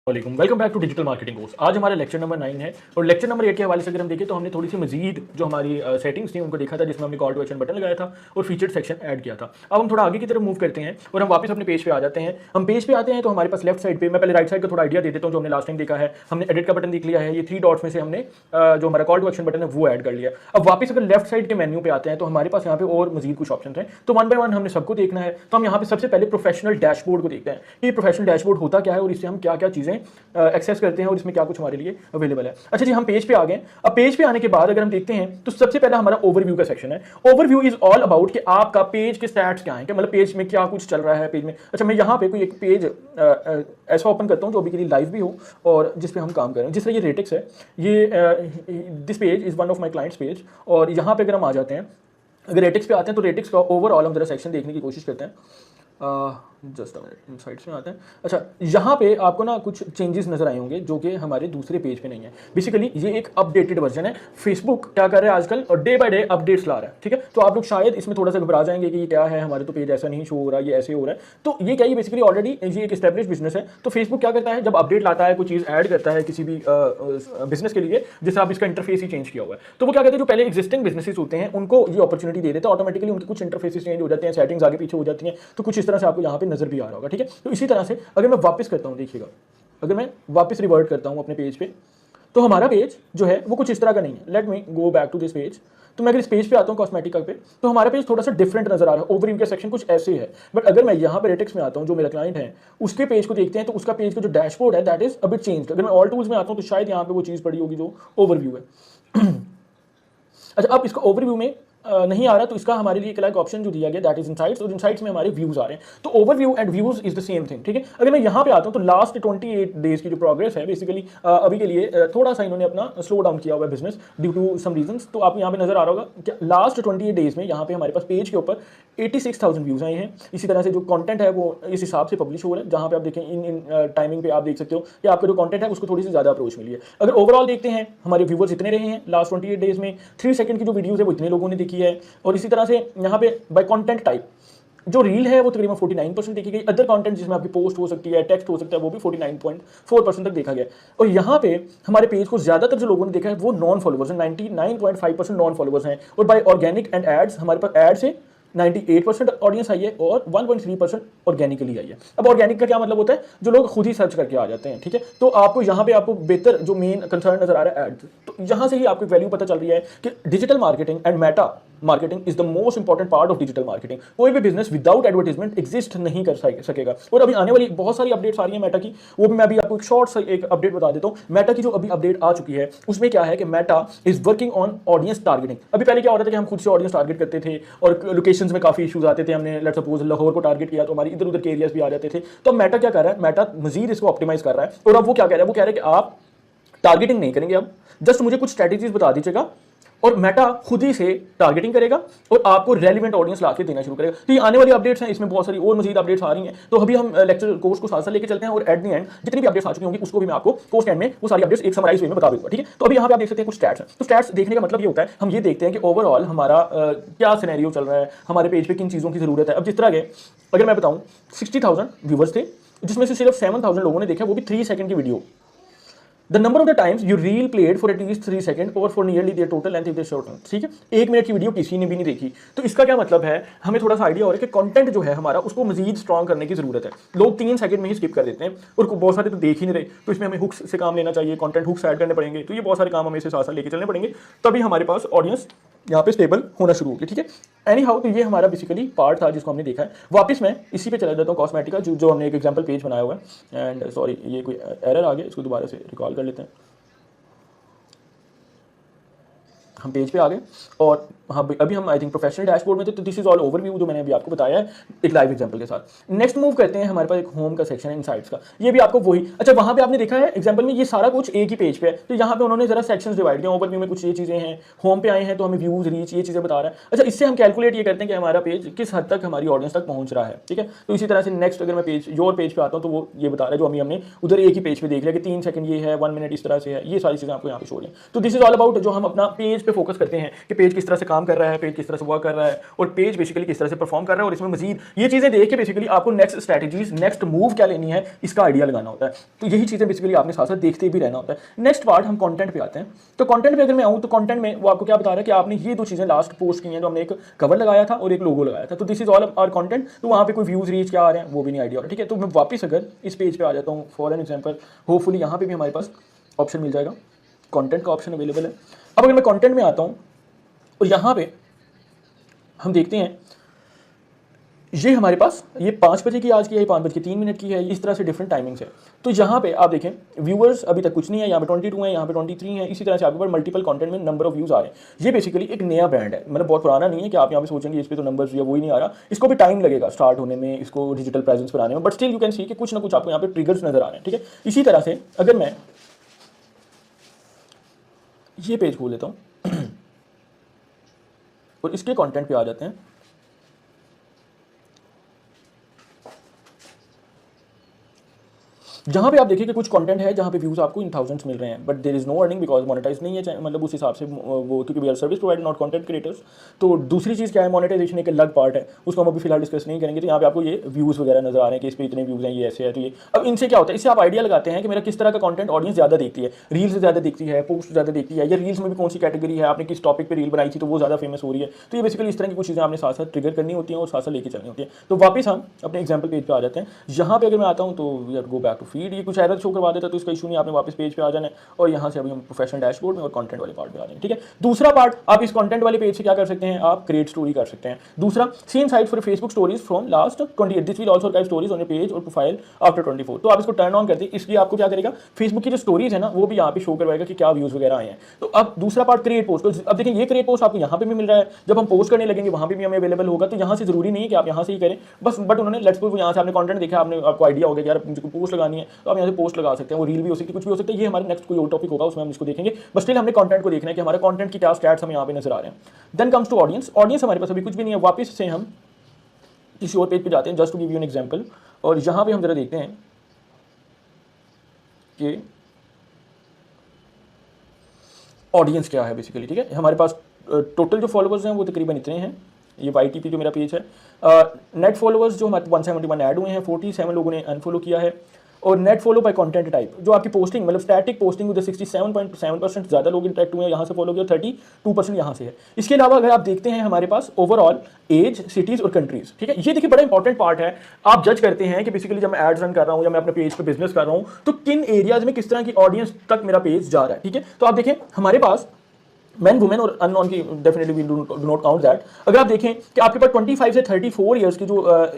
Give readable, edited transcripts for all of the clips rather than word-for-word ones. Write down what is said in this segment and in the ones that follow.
Welcome back to digital marketing course. आज हमारा lecture number 9 है और लेक्चर नंबर 8 के हवाले से अगर हम देखें तो हमने थोड़ी सी मजीद जो हमारी सेटिंग्स थी उनको देखा था, जिसमें हमने कॉल टू एक्शन बटन लगाया था और फीचर्ड सेक्शन ऐड किया था। अब हम थोड़ा आगे की तरफ मूव करते हैं और हम वापस अपने पेज पे आ जाते हैं। हम पेज पे आते हैं तो हमारे पास लेफ्ट साइड पे, मैं पहले राइट साइड का थोड़ा आइडिया दे देता हूँ जो हमने लास्ट टाइम देखा है। हमने एडिट का बटन देख लिया है, ये 3 डॉट्स में से हमने जो हमारा कॉल टू एक्शन बटन है वो ऐड कर लिया। अब वापस अगर लेफ्ट साइड के मेन्यू पे आते हैं तो हमारे पास यहाँ पे और मजीद कुछ ऑप्शन हैं, तो वन बाय वन हमने सबको देखना है। तो हम यहाँ पे सबसे पहले प्रोफेशनल डैशबोर्ड को देखते हैं कि प्रोफेशनल डैशबोर्ड होता क्या है और इससे हम क्या क्या चीज़ें एक्सेस करते हैं और इसमें क्या कुछ हमारे लिए अवेलेबल है। अच्छा जी, हम पेज पे आ गए। अब पेज पे आने के बाद अगर हम देखते हैं तो सबसे पहला हमारा ओवरव्यू का सेक्शन है। ओवरव्यू इज ऑल अबाउट कि आपका पेज के स्टैट्स क्या हैं, कि मतलब पेज में क्या कुछ चल रहा है पेज में। अच्छा, मैं यहाँ पे कोई एक पेज ऐसा ओपन करता हूँ जो अभी के लिए लाइव भी हो और जिस पे हम काम कर रहे हैं। जिस तरह ये रेटिक्स है, ये this page is one of my clients page, और यहाँ पे अगर हम आ जाते हैं, अगर रेटिक्स पे आते हैं तो रेटिक्स का ओवरऑल हम जरा सेक्शन देखने की कोशिश करते हैं। जस्ट इन साइड्स में आते हैं। अच्छा, यहाँ पे आपको ना कुछ चेंजेस नजर आए होंगे जो कि हमारे दूसरे पेज पे नहीं है। बेसिकली ये एक अपडेटेड वर्जन है। फेसबुक क्या कर रहा है आजकल, और डे बाय डे अपडेट्स ला रहा है, ठीक है। तो आप लोग शायद इसमें थोड़ा सा घबरा जाएंगे कि ये क्या है, हमारे तो पेज ऐसा नहीं शो हो रहा, ये ऐसे हो रहा है। तो ये क्या, ये बेसिकली ऑलरेडी ये एक एस्टेब्लिश बिजनेस है। तो फेसबुक क्या करता है, जब अपडेट लाता है, कोई चीज़ ऐड करता है किसी भी बिजनेस के लिए, जैसे आप इसका इंटरफेस ही चेंज किया हुआ है, तो वो क्या कहते हैं, जो पहले एग्जिस्टिंग बिजनेसेस होते हैं उनको ये अपॉर्चुनिटी दे देता है। ऑटोमेटिकली उनके कुछ इंटरफेसेस चेंज हो जाते हैं, सेटिंग्स आगे पीछे हो जाती हैं। तो कुछ इस तरह से आपको यहाँ पे नजर भी आ रहा होगा, ठीक है। तो इसी तरह से अगर मैं वापस करता हूँ, देखिएगा, अगर मैं वापस रिवर्ट करता हूँ अपने पेज पे, तो हमारा पेज जो है वो कुछ इस तरह का नहीं है। Let me go back to this page. तो मैं अगर इस पेज पे आता हूँ कॉस्मेटिक पे, तो हमारा पेज थोड़ा सा डिफरेंट नजर आ रहा है। ओवरव्यू का सेक्शन कुछ ऐसे है। बट अगर मैं यहाँ पे रेटिक्स में आता हूँ, जो मेरा क्लाइंट है उसके पेज को देखते हैं, तो उसका पेज का जो डैशबोर्ड है that is a bit changed. अगर मैं ऑल टूल्स में आता हूँ तो शायद यहाँ पे वो चीज़ पड़ी होगी जो ओवरव्यू है। अच्छा, अब इसका ओवरव्यू में नहीं आ रहा, तो इसका हमारे लिए एक ऑप्शन जो दिया गया दैट इज इनसाइट्स, और इनसाइट्स में हमारे व्यूज आ रहे हैं। तो overview and views is the same thing, ठीक है। अगर मैं यहाँ पे आता हूँ तो लास्ट 28 डेज की जो प्रोग्रेस है, बेसिकली अभी के लिए थोड़ा सा इन्होंने अपना स्लो डाउन किया हुआ है business due to some reasons. तो आप यहाँ पे नजर आ रहा होगा कि लास्ट 28 डेज में यहाँ पे हमारे पास पेज के ऊपर 86,000 व्यूज आए हैं। इसी तरह से जो कंटेंट है वो इस हिसाब से पब्लिश हो रहा है, जहाँ पे आप देखें इन टाइमिंग पे आप देख सकते हो कि आपका जो कंटेंट है उसको थोड़ी सी ज्यादा अप्रोच मिली है। अगर ओवरऑल देखते हैं, हमारे व्यूवर्स इतने रहे हैं लास्ट 28 डेज में, 3 सेकंड की जो वीडियोस है वो इतने लोगों ने देखी है। और इसी तरह से यहाँ पे बाय कंटेंट टाइप जो रील है वो तकरीबन 49% देखी गई। अदर कंटेंट जिसमें आपकी पोस्ट हो सकती है, टेक्स्ट हो सकता है, वो भी 49.4% तक देखा गया। और यहाँ पे हमारे पेज को ज्यादातर जो लोगों ने देखा है वो नॉन फॉलोवर्स हैं, 99.5% नॉन फॉलोवर्स हैं। और बाय ऑर्गेनिक एंड एड्स हमारे पास एड से 98% ऑडियंस आई है और 1.3% ऑर्गेनिकली आई है। अब ऑर्गेनिक का क्या मतलब होता है, जो लोग खुद ही सर्च करके आ जाते हैं, ठीक है। तो आपको यहाँ पे आपको बेहतर जो मेन कंसर्न नजर आ रहा है एड, तो यहाँ से ही आपको वैल्यू पता चल रही है कि digital marketing and Meta marketing is the most important part of digital marketing. कोई भी बिजनेस विदाउट एडवर्टाइजमेंट एग्जिस्ट नहीं कर सकेगा। और अभी आने वाली बहुत सारी अपडेट्स आ रही है मेटा की, वो भी मैं अभी आपको एक शॉर्ट सा एक अपडेट बता देता हूँ। मेटा की जो अभी अपडेट आ चुकी है उसमें क्या है कि Meta is working on audience targeting. अभी पहले क्या होता था कि हम खुद से ऑडियंस टारगेट करते थे और लोकेशंस में काफी इश्यूज आते थे। हमने लेट्स सपोज लाहौर को टारगेट किया तो हमारी इधर उधर के एरियाज भी आ जाते थे। तो मेटा क्या कर रहा है, मेटा मजीद इसको ऑप्टिमाइज कर रहा है। और अब वो क्या कह रहा है, वो कह रहा है कि आप टारगेटिंग नहीं करेंगे, अब जस्ट मुझे कुछ स्ट्रेटेजीज बता दीजिएगा और मेटा खुद ही से टारगेटिंग करेगा और आपको रेलिवेंट ऑडियंस लाके देना शुरू करेगा। तो ये आने वाली अपडेट्स हैं, इसमें बहुत सारी और मजीद अपडेट्स आ रही हैं। तो अभी हम लेक्चर कोर्स को साथ साथ लेके चलते हैं और एट द एंड जितनी भी अपडेट्स आ चुकी होंगी उसको भी मैं आपको कोर्स एंड में वो सारी अपडेट्स एक समराइज वे में बता दूंगा, ठीक है। तो अभी यहाँ पे आप देख सकते हैं कुछ स्टैट्स हैं। तो स्टैट्स देखने का मतलब ये होता है, हम ये देखते हैं कि ओवरऑल हमारा क्या सिनेरियो चल रहा है, हमारे पेज पे किन चीज़ों की जरूरत है। अब जिस तरह के अगर मैं बताऊँ 60,000 व्यूवर्स थे, जिसमें से सिर्फ 7,000 लोगों ने देखा, वो भी 3 सेकंड की video. The number of the times you reel played for at least 3 seconds or for nearly their total length if they shorten, ठीक है। 1 मिनट की वीडियो किसी ने भी नहीं देखी। तो इसका क्या मतलब है, हमें थोड़ा सा आइडिया हो रहा है कि कंटेंट जो है हमारा उसको मजीद स्ट्रॉन्ग करने की जरूरत है। लोग 3 सेकंड में ही स्किप कर देते हैं और बहुत सारे तो देख ही नहीं रहे। तो इसमें हमें हुक्स से काम लेना चाहिए, कंटेंट हुक्स ऐड करने पड़ेंगे। तो ये बहुत सारे काम हमें इसे साथ साथ लेके चलने पड़ेंगे, तभी हमारे पास ऑडियंस यहाँ पे स्टेबल होना शुरू होगी, ठीक है। एनी हाउ, तो ये हमारा बेसिकली पार्ट था जिसको हमने देखा है। वापस मैं इसी पे चला जाता हूँ कॉस्मेटिक का, जो हमने एक एग्जाम्पल पेज बनाया हुआ है। एंड सॉरी, ये कोई एरर आ गया, इसको दोबारा से रिकॉल कर लेते हैं। हम पेज पे आ गए और हाँ, अभी हम आई थिंक प्रोफेशनल डैशबोर्ड में थे। तो दिस इज ऑल ओवरव्यू जो मैंने अभी आपको बताया है एक लाइव एग्जांपल के साथ। नेक्स्ट मूव करते हैं, हमारे पास एक होम का सेक्शन है इनसाइट्स का। ये भी आपको वही, अच्छा वहाँ पे आपने देखा है एग्जांपल में ये सारा कुछ एक ही पेज पे है। तो यहाँ पे उन्होंने जरा सेक्शंस डिवाइड किया। ओवरव्यू में कुछ ये चीज़ें हैं, होम पे आए हैं तो हमें व्यूज रीच ये चीज़ें बता रहा है। अच्छा, इससे हम कैलकुलेट ये करते हैं कि हमारा पेज किस हद तक हमारी ऑडियंस तक पहुँच रहा है, ठीक है। तो इसी तरह से नेक्स्ट अगर मैं पेज योर पेज पे आता हूँ तो वो ये बता रहा है जो हमने उधर एक ही पेज पे देख लिया कि 3 सेकंड ये है, 1 मिनट इस तरह से है। ये सारी चीज़ें आपको यहाँ पे शो रही हैं। तो दिस इज ऑल अबाउट जो हम अपना पेज पे पे फोकस करते हैं कि पेज किस तरह से काम कर रहा है, पेज किस तरह से वर्क कर रहा है और पेज बेसिकली किस तरह से परफॉर्म कर रहा है, और इसमें मजीद ये चीज़ें देख के बेसिकली आपको नेक्स्ट स्ट्रैटेजीज, नेक्स्ट मूव क्या लेनी है, इसका आइडिया लगाना होता है। तो यही चीज़ें बेसिकली आपने साथ साथ देखते भी रहना होता है। नेक्स्ट पार्ट हम कंटेंट पे आते हैं। तो कंटेंट पे अगर मैं आऊँ तो कंटेंट में वो आपको क्या बता रहा है कि आपने ये दो चीज़ें लास्ट पोस्ट की हैं, जो हमने एक कवर लगाया था और एक लोगो लगाया था, तो this is all our content. तो वहाँ पे कोई व्यूज रीच क्या आ रहे हैं वो भी नहीं आइडिया हो रहा, ठीक है। तो मैं वापस अगर इस पेज पे आ जाता हूँ फॉर एन एग्जांपल, होपफुली यहाँ पे भी हमारे पास ऑप्शन मिल जाएगा, कंटेंट का ऑप्शन अवेलेबल है। अब अगर मैं कंटेंट में आता हूँ और यहाँ पे हम देखते हैं ये हमारे पास ये 5 बजे की आज की है, 5:03 की है, इस तरह से डिफरेंट टाइमिंग्स है। तो यहाँ पे आप देखें व्यूअर्स अभी तक कुछ नहीं है, यहाँ पे 22 है, यहाँ पे 23 है, इसी तरह से आपके पास मल्टीपल कंटेंट में नंबर ऑफ व्यूज आ रहे हैं। ये बेसिकली एक नया ब्रांड है, मतलब बहुत पुराना नहीं है कि आप यहाँ पे सोचेंगे इस पर तो नंबर्स या वो ही नहीं आ रहा, इसको भी टाइम लगेगा स्टार्ट होने में, इसको डिजिटल प्रेजेंस बनाने में, but still you can see कि कुछ ना कुछ आपको यहाँ पे ट्रिगर्स नजर आ रहे हैं, ठीक है। इसी तरह से अगर मैं ये पेज खोल लेता हूँ और इसके कॉन्टेंट पे आ जाते हैं, जहाँ पे आप देखिए कि कुछ कंटेंट है जहाँ पे व्यूज आपको इन थाउजेंड्स मिल रहे हैं, but there is no earning because monetize नहीं है, मतलब उस हिसाब से वो, क्योंकि we are service provider not content creators. तो दूसरी चीज़ क्या है, मोनेटाइजेशन एक अलग पार्ट है, उसको हम अभी फिलहाल डिस्कस नहीं करेंगे। तो यहाँ पे आपको ये व्यूज़ वगैरह नजर आ रहे हैं कि इस पर इतने व्यूज़ हैं, ये ऐसे है। तो ये अब इनसे क्या होता है, इससे आप आइडिया लगाते हैं कि मेरा किस तरह का कंटेंट ऑडियंस ज़्यादा देखती है, रील्स ज़्यादा देखती है, पोस्ट ज़्यादा देखती है, या रील्स में भी कौन सी कैटेगरी है, आपने किस टॉपिक पर रील बनाई थी तो वो ज़्यादा फेमस हो रही है। तो ये बेसिकली इस तरह की कुछ चीज़ें आपने साथ साथ ट्रिगर करनी होती हैं और साथ साथ लेके चलनी होती है। तो वापस हम अपने एग्जाम्पल पेज पर आ जाते हैं। यहाँ पे अगर मैं आता हूँ तो we are go back to feed, ये कुछ एरर शो करवा देता है, तो इसका इशू नहीं, आपने वापस पेज पे आ जाना है और यहाँ से अभी हम प्रोफेशनल डैशबोर्ड में और कंटेंट वाले पार्ट में आ जाएंगे, ठीक है। दूसरा पार्ट आप इस कंटेंट वाले पेज से क्या कर सकते हैं, आप क्रिएट स्टोरी कर सकते हैं। दूसरा scene site for Facebook stories from last 28, this will also archive stories on your page और प्रोफाइल आफ्टर 24। तो आप इसको टर्न ऑन करते हैं, इसलिए आपको क्या करेगा, फेसबुक की जो स्टोरीज है ना वो भी यहाँ पे शो करवाएगा कि क्या व्यूज वगैरह आए हैं। तो अब दूसरा पार्ट क्रिएट पोस्ट, तो अब देखिए ये क्रिएट पोस्ट आपको यहाँ पे भी मिल रहा है, जब हम पोस्ट करने लगेंगे वहाँ पे भी हमें अवेलेबल होगा। तो यहाँ से जरूरी नहीं है कि आप यहाँ से ही करें बस, बट उन्होंने लेट्स सपोज यहाँ से आपने कंटेंट देखा, आपने आपको आइडिया हो गया यार मुझे पोस्ट लगानी है, तो आप यहाँ से पोस्ट लगा सकते हैं, वो रील भी हो सकती है, कुछ भी हो सकता है। ये हमारे नेक्स्ट कोई और टॉपिक होगा उसमें हम इसको देखेंगे, बस स्टिल हमने कंटेंट को देखना है कि हमारा कंटेंट की क्या स्टैट्स हमें यहाँ पे नजर आ रहे हैं। Then comes to audience, audience हमारे पास अभी कुछ भी नहीं है। वापस से हम किसी और पेज पे जाते हैं just to give you an example, और यहाँ पे हम जरा देखते हैं कि ऑडियंस क्या है बेसिकली, ठीक है। हमारे पास टोटल जो फॉलोअर्स हैं वो तकरीबन इतने हैं, ये YTP जो मेरा पेज है। नेट फॉलोअर्स जो हमारे 171 ऐड हुए हैं, 47 लोगों ने अनफॉलो किया है, और net follow by content type जो आपकी पोस्टिंग मतलब स्टैटिक पोस्टिंग उधर 67.7% ज़्यादा लोग इंटरेक्ट हुए हैं, यहाँ से फॉलो किया, 32% यहाँ से है। इसके अलावा अगर आप देखते हैं हमारे पास ओवरऑल एज, सिटीज़ और कंट्रीज़, ठीक है। ये देखिए बड़ा इंपॉर्टेंट पार्ट है, आप जज करते हैं कि बेसिकली जब मैं एड्स रन कर रहा हूँ या मैं अपने पेज पे बिजनेस कर रहा हूँ तो किन एरियाज में किस तरह की ऑडियंस तक मेरा पेज जा रहा है, ठीक है। तो आप देखें हमारे पास मैन वुमेन और अननोन की definitely we do not count that. अगर आप देखें कि आपके पास 25 से 34 ईयर्स की जो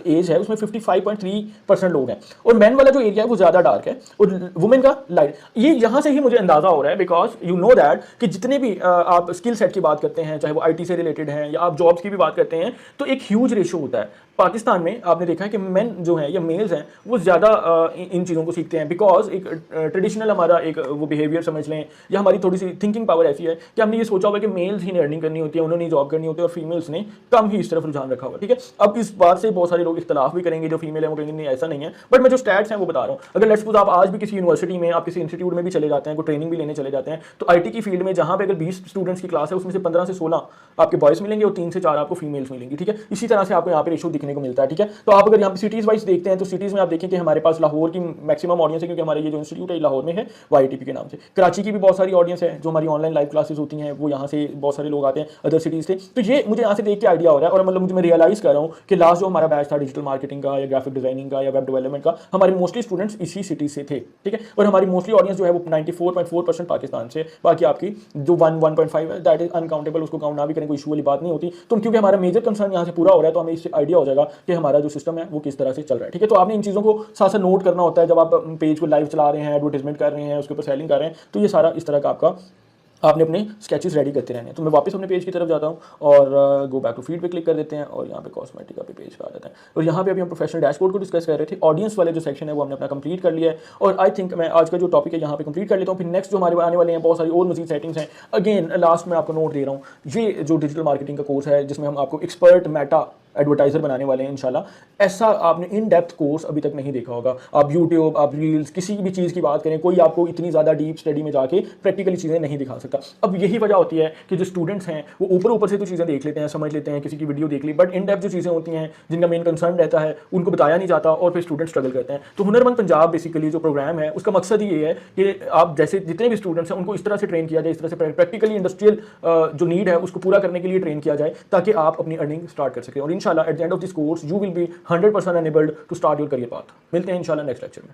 एज है उसमें 55.3% लोग हैं, और मैन वाला जो एरिया है वो ज़्यादा डार्क है और वुमेन का लाइट। ये यहाँ से ही मुझे अंदाज़ा हो रहा है बिकॉज यू नो दैट कि जितने भी आप स्किल सेट की बात करते हैं, चाहे वो IT से रिलेटेड हैं या आप जॉब्स की भी बात करते हैं, तो एक ह्यूज रेशो होता है। पाकिस्तान में आपने देखा है कि मेन जो है या मेल्स हैं वो ज़्यादा इन चीज़ों को सीखते हैं बिकॉज एक ट्रेडिशनल हमारा एक वो बिहेवियर समझ लें या हमारी थोड़ी सी थिंकिंग पावर ऐसी है कि हमने ये सोचा हुआ है कि मेल्स ही अर्निंग करनी होती है, उन्होंने जॉब करनी होती है और फीमेल्स ने कम ही इस तरफ रुझान रखा हुआ, ठीक है। अब इस बात से बहुत सारे लोग इख्तलाफ भी करेंगे, जो फीमेल है वो कहेंगे नहीं ऐसा नहीं है, बट मैं जो स्टैट्स हैं वो बता रहा हूँ। अगर लेट्स सपोज आप आज भी किसी यूनिवर्सिटी में आप किसी इंस्टीट्यूट में भी चले जाते हैं, कोई ट्रेनिंग भी लेने चले जाते हैं, तो IT की फील्ड में जहाँ पे अगर 20 स्टूडेंट्स की क्लास है उसमें से 15 से 16 आपके बॉयज़ मिलेंगे और 3 से 4 आपको फीमेल्स मिलेंगी, ठीक है। इसी तरह से आपको यहाँ पे रेशो दिखने को मिलता है, ठीक है। तो आप अगर यहाँ पे सिटीज़ वाइज देखते हैं तो सिटीज़ में आप देखें कि हमारे पास लाहौर की मैक्सिमम ऑडियंस है, क्योंकि हमारे ये जो इंस्टीट्यूट है लाहौर में है YTP के नाम से। कराची की भी बहुत सारी ऑडियंस है, जो हमारी ऑनलाइन लाइव क्लासेस होती हैं वो यहाँ से बहुत सारे लोग आते हैं अदर सिटीज़ से। तो ये मुझे यहाँ से देख के आइडिया हो रहा है, और मतलब मुझे मैं रियलाइज़ कर रहा हूँ कि लास्ट जो हमारा बैच था डिजिटल मार्केटिंग का या ग्राफिक डिजाइनिंग का या वेब डेवलपमेंट का, हमारे मोस्टली स्टूडेंट्स इसी सिटी से थे, ठीक है। और हमारी मोस्टली ऑडियंस जो है वो 94.4% पाकिस्तान से, बाकी आपकी जो 1.5 है दैट इज अनकाउंटेबल, उसको काउंट ना भी करें कोई इशू वाली बात नहीं होती। तो क्योंकि हमारा मेजर कंसर्न यहाँ से पूरा हो रहा है तो हमें इससे आइडिया हो जाएगा कि हमारा जो सिस्टम है वो किस तरह से चल रहा है, ठीक है। तो आपने इन चीज़ों को साथ साथ नोट करना होता है जब आप पेज को लाइव चला रहे हैं, एडवर्टाइजमेंट कर रहे हैं, उसके ऊपर सेलिंग कर रहे हैं, तो ये सारा इस तरह का आपका आपने अपने स्केचेस रेडी करते रहने हैं। तो मैं वापस अपने पेज की तरफ जाता हूँ और गो बैक टू फीड पे क्लिक कर देते हैं और यहाँ पे कॉस्मेटिक पे पेज पे आ जाता है। और यहाँ पे अभी हम प्रोफेशनल डैशबोर्ड को डिस्कस कर रहे थे। ऑडियंस वाले जो सेक्शन है वो हमने अपना कंप्लीट कर लिया है, और आई थिंक मैं आज का जो टॉपिक है यहाँ पे कंप्लीट कर लेता हूँ। फिर नेक्स्ट जो हमारे आने वाले हैं बहुत सारी और मजीद सेटिंग्स हैं। अगेन लास्ट में आपको नोट दे रहा हूँ, ये जो डिजिटल मार्केटिंग का कोर्स है जिसमें हम आपको एक्सपर्ट मेटा एडवर्टाइजर बनाने वाले हैं इंशाल्लाह। ऐसा आपने इन डेप्थ कोर्स अभी तक नहीं देखा होगा। आप यूट्यूब, आप रील्स, किसी भी चीज़ की बात करें, कोई आपको इतनी ज़्यादा डीप स्टडी में जाके प्रैक्टिकली चीज़ें नहीं दिखा सकता। अब यही वजह होती है कि जो स्टूडेंट्स हैं वो ऊपर ऊपर से तो चीज़ें देख लेते हैं, समझ लेते हैं, किसी की वीडियो देख ली, बट इन डेप्थ जो चीज़ें होती हैं जिनका मेन कंसर्न रहता है उनको बताया नहीं जाता और फिर स्टूडेंट स्ट्रगल करते हैं। तो हुनरमंद पंजाब बेसिकली जो प्रोग्राम है उसका मकसद ही ये है कि आप जैसे जितने भी स्टूडेंट्स हैं उनको इस तरह से ट्रेन किया जाए, इस तरह से प्रैक्टिकली इंडस्ट्रियल जो नीड है उसको पूरा करने के लिए ट्रेन किया जाए ताकि आप अपनी अर्निंग स्टार्ट कर सकें। और इंशाल्लाह at the end of this course you will be 100% enabled to start your career path. मिलते हैं इंशाल्लाह नेक्स्ट लेक्चर में।